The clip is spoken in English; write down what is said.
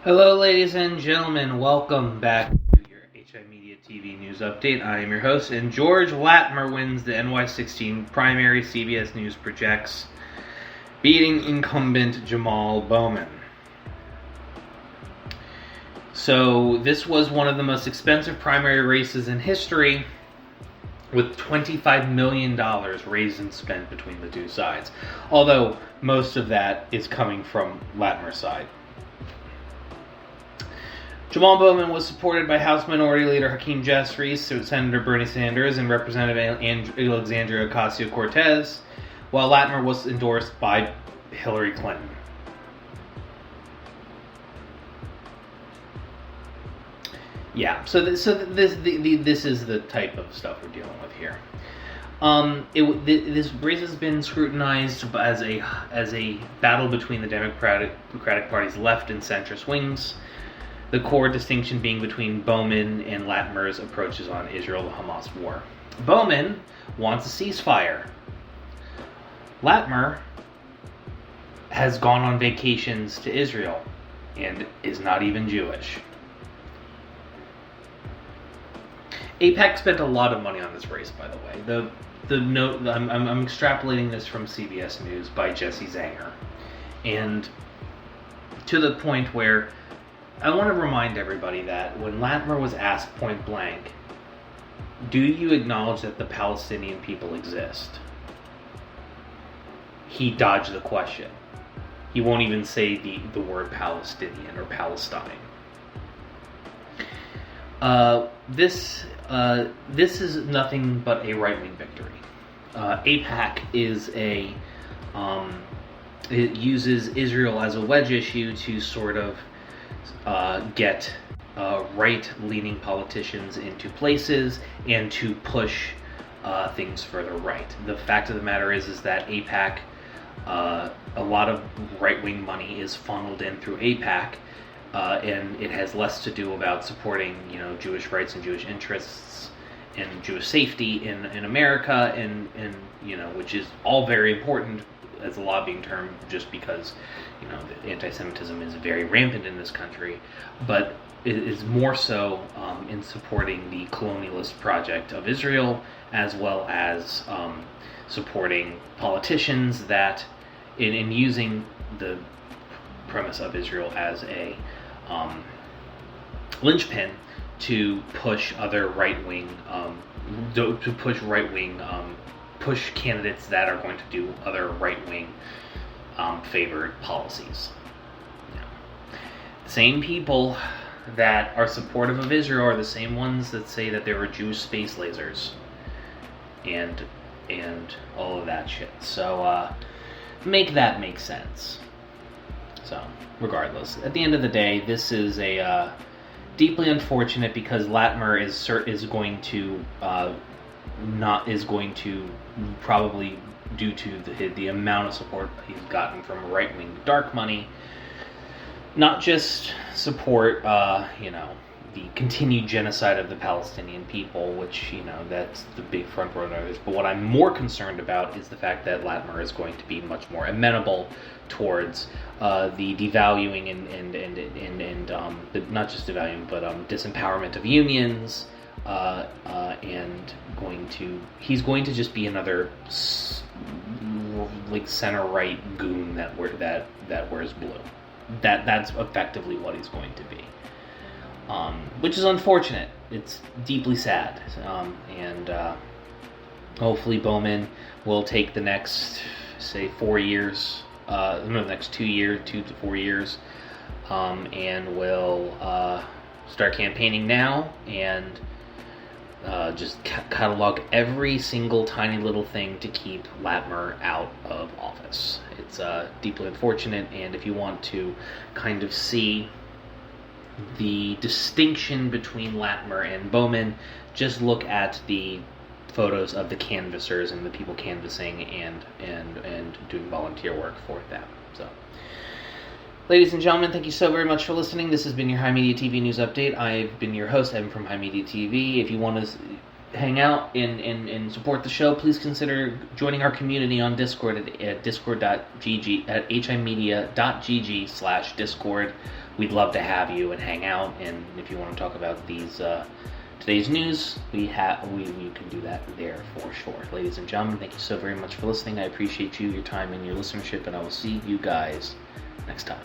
Hello, ladies and gentlemen. Welcome back to your HIMediaTV news update. I am your host, and George Latimer wins the NY-16 primary. CBS News projects, beating incumbent Jamaal Bowman. So this was one of the most expensive primary races in history, with $25 million raised and spent between the two sides. Although most of that is coming from Latimer's side. Jamaal Bowman was supported by House Minority Leader Hakeem Jeffries, Senator Bernie Sanders, and Representative Alexandria Ocasio-Cortez, while Latimer was endorsed by Hillary Clinton. Yeah, so this is the type of stuff we're dealing with here. This race has been scrutinized as a battle between the Democratic Party's left and centrist wings. The core distinction being between Bowman and Latimer's approaches on Israel-Hamas war. Bowman wants a ceasefire. Latimer has gone on vacations to Israel and is not even Jewish. AIPAC spent a lot of money on this race, by the way. The note I'm extrapolating this from CBS News by Jesse Zanger, and to the point where I want to remind everybody that when Latimer was asked point blank, do you acknowledge that the Palestinian people exist? He dodged the question. He won't even say the word Palestinian or Palestine. This is nothing but a right-wing victory. AIPAC is it uses Israel as a wedge issue to sort of get right-leaning politicians into places and to push things further right. The fact of the matter is that AIPAC, a lot of right-wing money is funneled in through AIPAC, and it has less to do about supporting, Jewish rights and Jewish interests and Jewish safety in America, and which is all very important as a lobbying term, just because the anti-Semitism is very rampant in this country, but it is more so in supporting the colonialist project of Israel, as well as supporting politicians that in using the premise of Israel as a linchpin to push other right-wing push candidates that are going to do other right-wing favored policies. The same people that are supportive of Israel are the same ones that say that there were Jewish space lasers and all of that shit. So make that make sense. So regardless, at the end of the day, this is a deeply unfortunate, because Latimer is going to probably, due to the amount of support he's gotten from right-wing dark money, not just support the continued genocide of the Palestinian people, which that's the big front runners, but what I'm more concerned about is the fact that Latimer is going to be much more amenable towards the devaluing and not just devaluing, but disempowerment of unions, and he's going to just be another center right goon that wears blue. That's effectively what he's going to be, which is unfortunate. It's deeply sad, and hopefully Bowman will take the next, say, 4 years, the next 2 to 4 years, and will start campaigning now and just catalog every single tiny little thing to keep Latimer out of office. It's deeply unfortunate, and if you want to kind of see the distinction between Latimer and Bowman, just look at the photos of the canvassers and the people canvassing and doing volunteer work for them. So, ladies and gentlemen, thank you so very much for listening. This has been your HIMediaTV news update. I've been your host, Evan from HIMediaTV. If you want to hang out and support the show, please consider joining our community on Discord at discord.gg at himedia.gg/discord. We'd love to have you and hang out, and if you want to talk about today's news, we can do that there for sure. Ladies and gentlemen, thank you so very much for listening. I appreciate your time and your listenership, and I will see you guys next time.